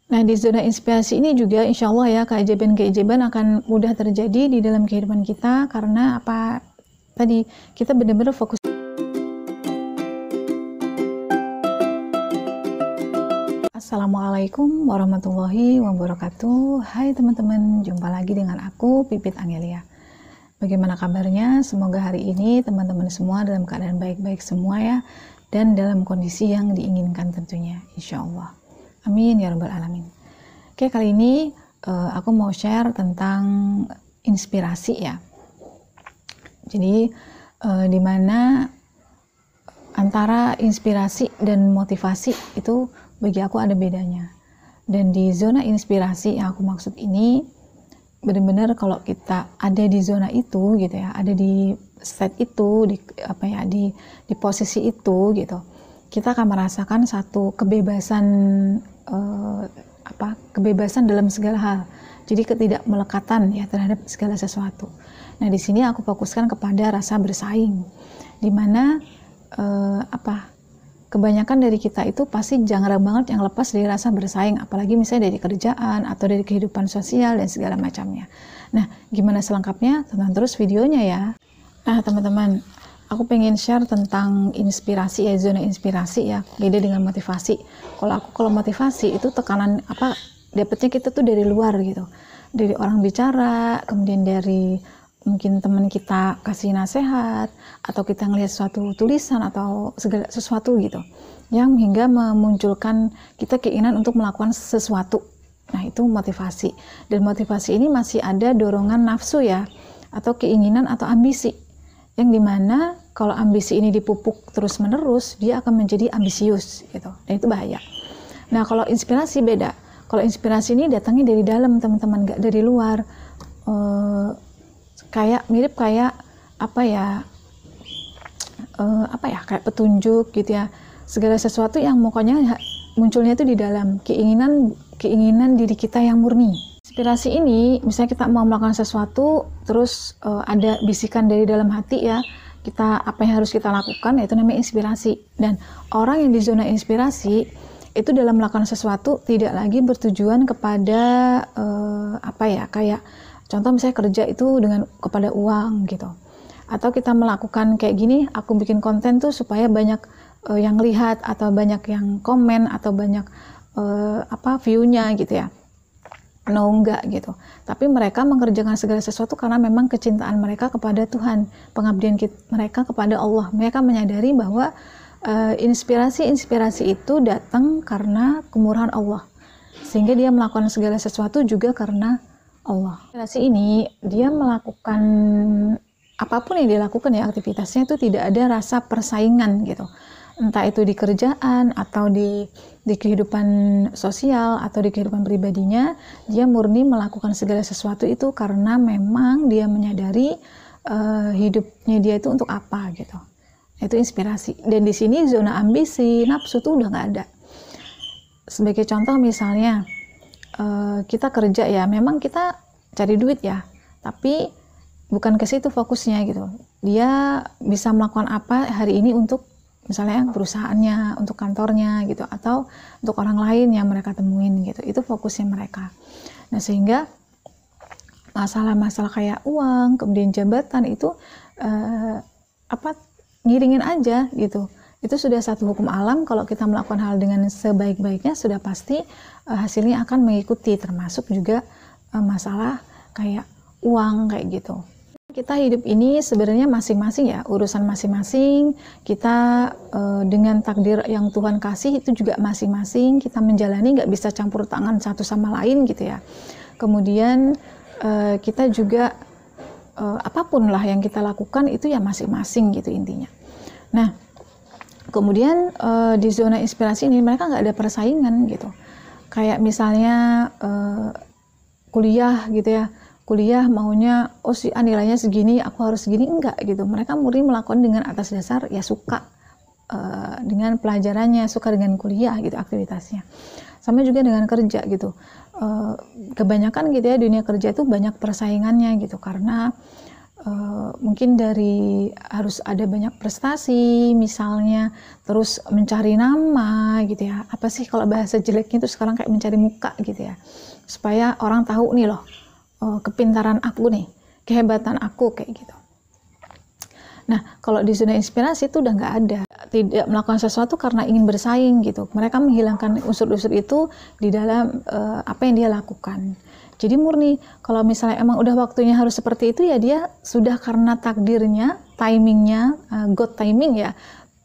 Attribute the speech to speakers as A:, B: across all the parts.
A: Nah, di zona inspirasi ini juga insya Allah ya, keajaiban-keajaiban akan mudah terjadi di dalam kehidupan kita, karena apa tadi, kita benar-benar fokus. Assalamualaikum warahmatullahi wabarakatuh. Hai teman-teman, jumpa lagi dengan aku, Pipit Angelia. Bagaimana kabarnya? Semoga hari ini teman-teman semua dalam keadaan baik-baik semua ya, dan dalam kondisi yang diinginkan tentunya, insya Allah. Amin ya rabbal alamin. Oke, kali ini aku mau share tentang inspirasi ya. Jadi dimana antara inspirasi dan motivasi itu bagi aku ada bedanya. Dan di zona inspirasi yang aku maksud ini, benar-benar kalau kita ada di zona itu gitu ya, ada di state itu, di posisi itu gitu, kita akan merasakan satu kebebasan kebebasan dalam segala hal. Jadi ketidakmelekatan ya terhadap segala sesuatu. Nah, di sini aku fokuskan kepada rasa bersaing, di mana kebanyakan dari kita itu pasti jarang banget yang lepas dari rasa bersaing, apalagi misalnya dari kerjaan atau dari kehidupan sosial dan segala macamnya. Nah, gimana selengkapnya? Tonton terus videonya ya. Nah, teman-teman, aku pengen share tentang inspirasi ya, zona inspirasi ya, beda dengan motivasi. Kalau motivasi itu tekanan dapetnya kita tuh dari luar gitu, dari orang bicara, kemudian dari mungkin teman kita kasih nasihat, atau kita ngelihat suatu tulisan atau segala sesuatu gitu, yang hingga memunculkan kita keinginan untuk melakukan sesuatu. Nah, itu motivasi. Dan motivasi ini masih ada dorongan nafsu ya, atau keinginan atau ambisi, yang dimana kalau ambisi ini dipupuk terus-menerus, dia akan menjadi ambisius gitu, dan itu bahaya. Nah, kalau inspirasi beda. Kalau inspirasi ini datangnya dari dalam, teman-teman, nggak dari luar. Mirip kayak kayak petunjuk gitu ya. Segala sesuatu yang pokoknya munculnya itu di dalam keinginan diri kita yang murni. Inspirasi ini, misalnya kita mau melakukan sesuatu, terus ada bisikan dari dalam hati ya, apa yang harus kita lakukan, itu namanya inspirasi. Dan orang yang di zona inspirasi itu dalam melakukan sesuatu tidak lagi bertujuan kepada kayak contoh misalnya kerja itu kepada uang gitu, atau kita melakukan kayak gini, aku bikin konten tuh supaya banyak yang lihat, atau banyak yang komen, atau banyak view-nya gitu ya. No, enggak gitu. Tapi mereka mengerjakan segala sesuatu karena memang kecintaan mereka kepada Tuhan, pengabdian mereka kepada Allah. Mereka menyadari bahwa inspirasi itu datang karena kemurahan Allah, sehingga dia melakukan segala sesuatu juga karena Allah. Inspirasi ini dia melakukan apapun yang dilakukan ya, aktivitasnya itu tidak ada rasa persaingan gitu. Entah itu di kerjaan, atau di kehidupan sosial, atau di kehidupan pribadinya, dia murni melakukan segala sesuatu itu karena memang dia menyadari hidupnya dia itu untuk apa gitu. Itu inspirasi. Dan di sini zona ambisi, nafsu itu udah nggak ada. Sebagai contoh misalnya, kita kerja ya, memang kita cari duit ya, tapi bukan ke situ fokusnya gitu. Dia bisa melakukan apa hari ini untuk misalnya perusahaannya, untuk kantornya gitu, atau untuk orang lain yang mereka temuin gitu. Itu fokusnya mereka. Nah, sehingga masalah-masalah kayak uang, kemudian jabatan itu ngiringin aja gitu. Itu sudah satu hukum alam. Kalau kita melakukan hal dengan sebaik-baiknya, sudah pasti hasilnya akan mengikuti, termasuk juga masalah kayak uang kayak gitu. Kita hidup ini sebenarnya masing-masing ya, urusan masing-masing. Kita dengan takdir yang Tuhan kasih itu juga masing-masing. Kita menjalani, nggak bisa campur tangan satu sama lain gitu ya. Kemudian kita juga apapun lah yang kita lakukan itu ya masing-masing gitu intinya. Nah, kemudian di zona inspirasi ini mereka nggak ada persaingan gitu. Kayak misalnya kuliah gitu ya. Kuliah maunya, nilainya segini, aku harus segini, enggak gitu. Mereka murni melakukan dengan atas dasar ya suka dengan pelajarannya, suka dengan kuliah gitu aktivitasnya. Sama juga dengan kerja gitu. Kebanyakan gitu ya, dunia kerja itu banyak persaingannya gitu, karena mungkin dari harus ada banyak prestasi misalnya, terus mencari nama gitu ya. Apa sih kalau bahasa jeleknya itu sekarang kayak mencari muka gitu ya, supaya orang tahu nih loh, kepintaran aku nih, kehebatan aku kayak gitu. Nah, kalau di zona inspirasi itu udah nggak ada. Tidak melakukan sesuatu karena ingin bersaing gitu. Mereka menghilangkan unsur-unsur itu di dalam apa yang dia lakukan. Jadi murni, kalau misalnya emang udah waktunya harus seperti itu ya dia sudah karena takdirnya, timingnya, God timing ya.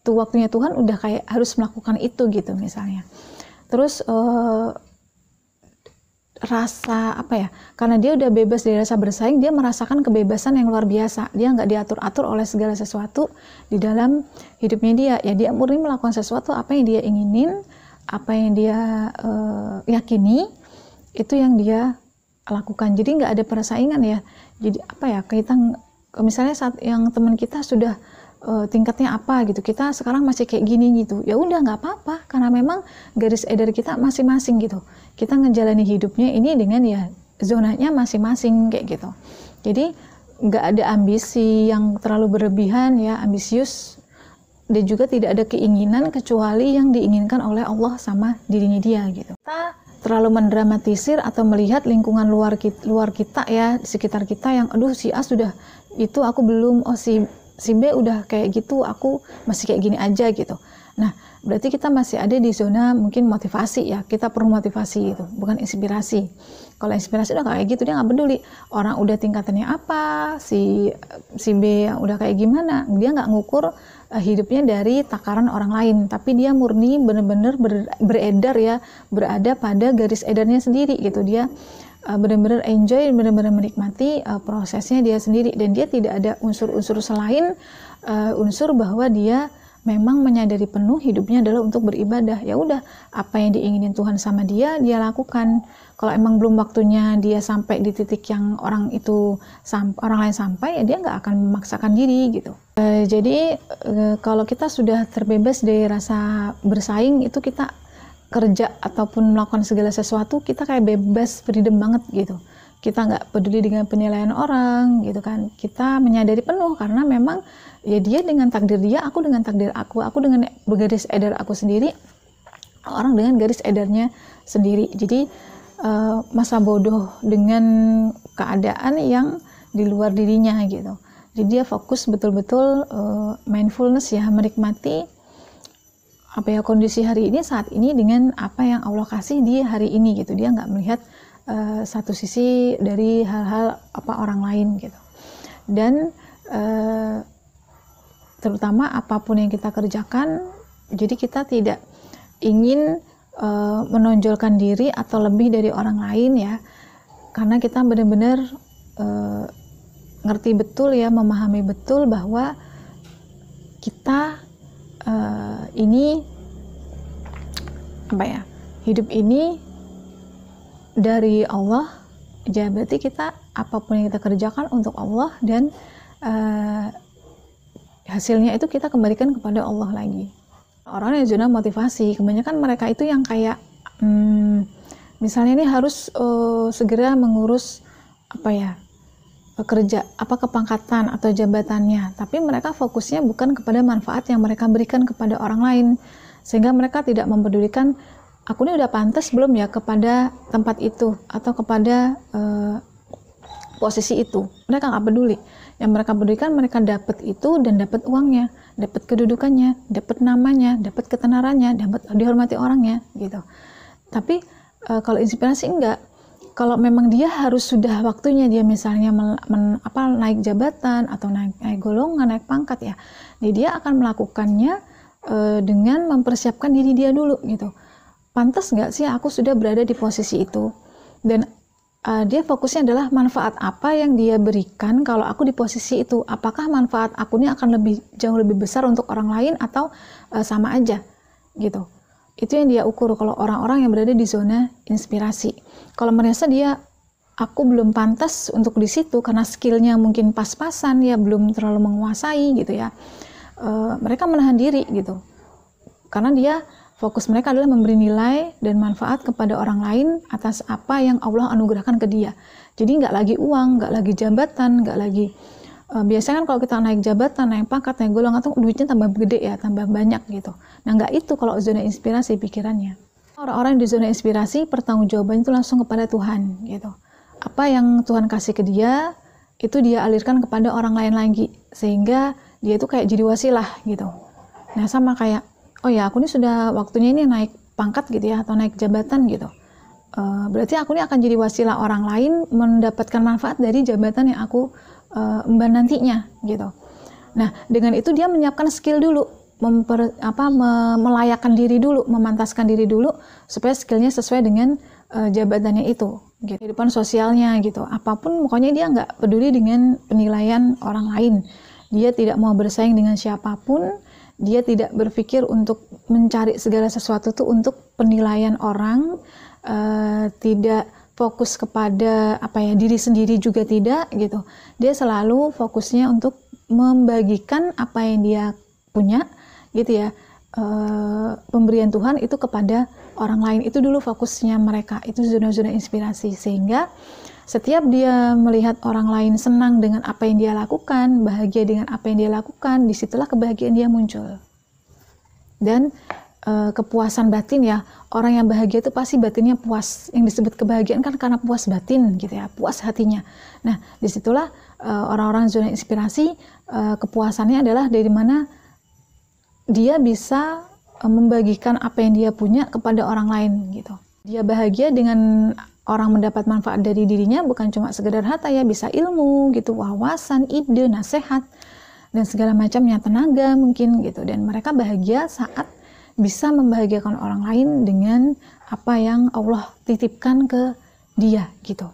A: Tuh waktunya Tuhan udah kayak harus melakukan itu gitu misalnya. Terus rasa apa ya, karena dia udah bebas dari rasa bersaing, dia merasakan kebebasan yang luar biasa. Dia nggak diatur-atur oleh segala sesuatu di dalam hidupnya dia. Ya dia murni melakukan sesuatu apa yang dia inginin, apa yang dia yakini, itu yang dia lakukan. Jadi nggak ada persaingan ya. Jadi apa ya, kita misalnya saat yang teman kita sudah tingkatnya apa gitu, kita sekarang masih kayak gini gitu, ya udah nggak apa-apa, karena memang garis edar kita masing-masing gitu. Kita ngejalani hidupnya ini dengan ya zonanya masing-masing kayak gitu. Jadi nggak ada ambisi yang terlalu berlebihan ya, ambisius, dan juga tidak ada keinginan kecuali yang diinginkan oleh Allah sama dirinya dia gitu. Kita terlalu mendramatisir atau melihat lingkungan luar kita ya, di sekitar kita yang aduh si A sudah itu aku belum, oh si B udah kayak gitu, aku masih kayak gini aja gitu. Nah, berarti kita masih ada di zona mungkin motivasi ya, kita perlu motivasi itu, bukan inspirasi. Kalau inspirasi udah kayak gitu, dia nggak peduli orang udah tingkatannya apa, si B yang udah kayak gimana, dia nggak ngukur hidupnya dari takaran orang lain, tapi dia murni bener-bener beredar ya, berada pada garis edarnya sendiri gitu. Dia benar-benar enjoy, benar-benar menikmati prosesnya dia sendiri, dan dia tidak ada unsur-unsur selain unsur bahwa dia memang menyadari penuh hidupnya adalah untuk beribadah. Ya udah, apa yang diinginin Tuhan sama dia lakukan. Kalau emang belum waktunya dia sampai di titik yang orang lain sampai, ya dia nggak akan memaksakan diri gitu. Jadi kalau kita sudah terbebas dari rasa bersaing, itu kita kerja ataupun melakukan segala sesuatu kita kayak bebas, freedom banget gitu. Kita nggak peduli dengan penilaian orang gitu kan. Kita menyadari penuh karena memang ya dia dengan takdir dia, aku dengan takdir aku dengan garis edar aku sendiri, orang dengan garis edarnya sendiri. Jadi masa bodoh dengan keadaan yang di luar dirinya gitu. Jadi dia fokus betul-betul mindfulness ya, menikmati apa ya kondisi hari ini saat ini dengan apa yang Allah kasih di hari ini gitu. Dia nggak melihat satu sisi dari hal-hal apa orang lain gitu. Dan terutama apapun yang kita kerjakan, jadi kita tidak ingin menonjolkan diri atau lebih dari orang lain ya, karena kita benar-benar ngerti betul ya, memahami betul bahwa kita ini apa ya, hidup ini dari Allah, jadi berarti kita apapun yang kita kerjakan untuk Allah, dan hasilnya itu kita kembalikan kepada Allah lagi. Orang yang zona motivasi, kebanyakan mereka itu yang kayak misalnya ini harus segera mengurus apa ya, kerja, apa kepangkatan atau jabatannya, tapi mereka fokusnya bukan kepada manfaat yang mereka berikan kepada orang lain, sehingga mereka tidak mempedulikan aku ini udah pantas belum ya kepada tempat itu atau kepada posisi itu. Mereka nggak peduli. Yang mereka pedulikan, mereka dapat itu dan dapat uangnya, dapat kedudukannya, dapat namanya, dapat ketenarannya, dapat dihormati orangnya gitu. Tapi kalau inspirasi enggak. Kalau memang dia harus sudah waktunya dia misalnya naik jabatan atau naik golongan, naik pangkat ya, dia akan melakukannya dengan mempersiapkan diri dia dulu gitu. Pantas nggak sih aku sudah berada di posisi itu? Dan dia fokusnya adalah manfaat apa yang dia berikan kalau aku di posisi itu. Apakah manfaat aku ini akan jauh lebih besar untuk orang lain atau sama aja gitu. Itu yang dia ukur kalau orang-orang yang berada di zona inspirasi. Kalau merasa aku belum pantas untuk di situ karena skillnya mungkin pas-pasan ya, belum terlalu menguasai gitu ya, mereka menahan diri gitu. Karena dia fokus mereka adalah memberi nilai dan manfaat kepada orang lain atas apa yang Allah anugerahkan ke dia. Jadi nggak lagi uang, nggak lagi jabatan, nggak lagi Biasanya kan kalau kita naik jabatan, naik pangkat, naik golongan tuh duitnya tambah gede ya, tambah banyak gitu. Nah nggak itu kalau zona inspirasi pikirannya. Orang-orang di zona inspirasi pertanggungjawabannya itu langsung kepada Tuhan gitu. Apa yang Tuhan kasih ke dia itu dia alirkan kepada orang lain lagi, sehingga dia itu kayak jadi wasilah gitu. Nah sama kayak, oh ya aku ini sudah waktunya ini naik pangkat gitu ya, atau naik jabatan gitu. Berarti aku ini akan jadi wasilah orang lain mendapatkan manfaat dari jabatan yang aku emban nantinya gitu. Nah dengan itu dia menyiapkan skill dulu, melayakkan diri dulu, memantaskan diri dulu supaya skillnya sesuai dengan jabatannya itu, gitu. Kehidupan sosialnya gitu, apapun pokoknya dia nggak peduli dengan penilaian orang lain. Dia tidak mau bersaing dengan siapapun, dia tidak berpikir untuk mencari segala sesuatu tuh untuk penilaian orang, tidak fokus kepada diri sendiri juga tidak gitu. Dia selalu fokusnya untuk membagikan apa yang dia punya gitu ya. Pemberian Tuhan itu kepada orang lain, itu dulu fokusnya mereka, itu zona-zona inspirasi. Sehingga setiap dia melihat orang lain senang dengan apa yang dia lakukan, bahagia dengan apa yang dia lakukan, disitulah kebahagiaan dia muncul. Dan kepuasan batin ya, orang yang bahagia itu pasti batinnya puas. Yang disebut kebahagiaan kan karena puas batin gitu ya, puas hatinya. Nah disitulah orang-orang zona inspirasi, kepuasannya adalah dari mana dia bisa membagikan apa yang dia punya kepada orang lain gitu. Dia bahagia dengan orang mendapat manfaat dari dirinya, bukan cuma sekedar harta ya, bisa ilmu gitu, wawasan, ide, nasihat, dan segala macamnya, tenaga mungkin gitu. Dan mereka bahagia saat bisa membahagiakan orang lain dengan apa yang Allah titipkan ke dia gitu.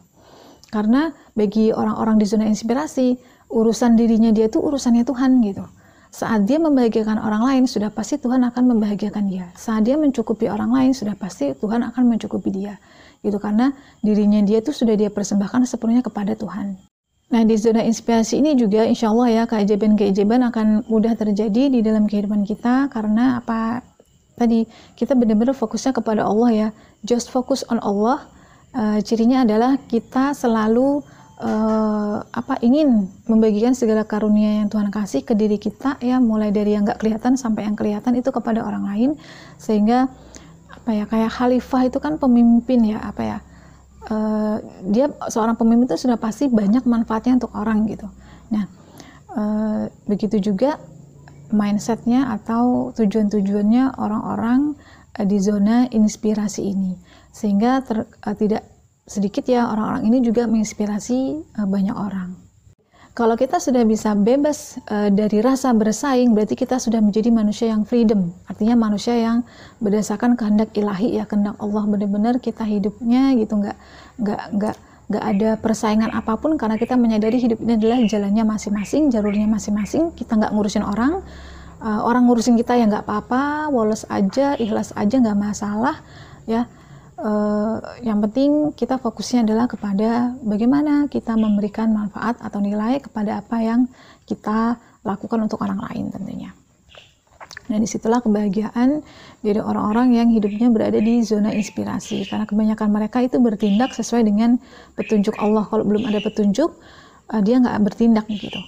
A: Karena bagi orang-orang di zona inspirasi, urusan dirinya dia tuh urusannya Tuhan gitu. Saat dia membahagiakan orang lain, sudah pasti Tuhan akan membahagiakan dia. Saat dia mencukupi orang lain, sudah pasti Tuhan akan mencukupi dia gitu. Karena dirinya dia tuh sudah dia persembahkan sepenuhnya kepada Tuhan. Nah di zona inspirasi ini juga insya Allah ya, keajaiban-keajaiban akan mudah terjadi di dalam kehidupan kita. Karena tadi kita benar-benar fokusnya kepada Allah ya, just focus on Allah. Cirinya adalah kita selalu ingin membagikan segala karunia yang Tuhan kasih ke diri kita ya, mulai dari yang nggak kelihatan sampai yang kelihatan itu kepada orang lain. Sehingga kayak khalifah itu kan pemimpin ya, dia seorang pemimpin itu sudah pasti banyak manfaatnya untuk orang gitu. Nah begitu juga mindsetnya atau tujuan-tujuannya orang-orang di zona inspirasi ini, sehingga tidak sedikit ya orang-orang ini juga menginspirasi banyak orang. Kalau kita sudah bisa bebas dari rasa bersaing, berarti kita sudah menjadi manusia yang freedom, artinya manusia yang berdasarkan kehendak ilahi ya, kehendak Allah, benar-benar kita hidupnya gitu, nggak ada persaingan apapun, karena kita menyadari hidup ini adalah jalannya masing-masing, jalurnya masing-masing. Kita nggak ngurusin orang, orang ngurusin kita ya nggak apa-apa, woles aja, ikhlas aja, nggak masalah ya. Yang penting kita fokusnya adalah kepada bagaimana kita memberikan manfaat atau nilai kepada apa yang kita lakukan untuk orang lain tentunya. Nah disitulah kebahagiaan dari orang-orang yang hidupnya berada di zona inspirasi, karena kebanyakan mereka itu bertindak sesuai dengan petunjuk Allah. Kalau belum ada petunjuk, dia nggak bertindak gitu.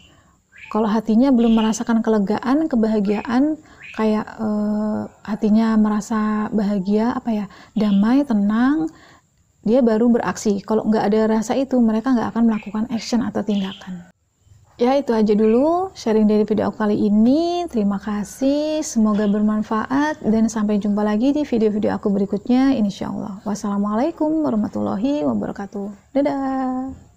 A: Kalau hatinya belum merasakan kelegaan, kebahagiaan, kayak hatinya merasa bahagia, damai, tenang, dia baru beraksi. Kalau nggak ada rasa itu, mereka nggak akan melakukan action atau tindakan. Ya itu aja dulu sharing dari video aku kali ini. Terima kasih, semoga bermanfaat, dan sampai jumpa lagi di video-video aku berikutnya insyaallah. Wassalamualaikum warahmatullahi wabarakatuh. Dadah.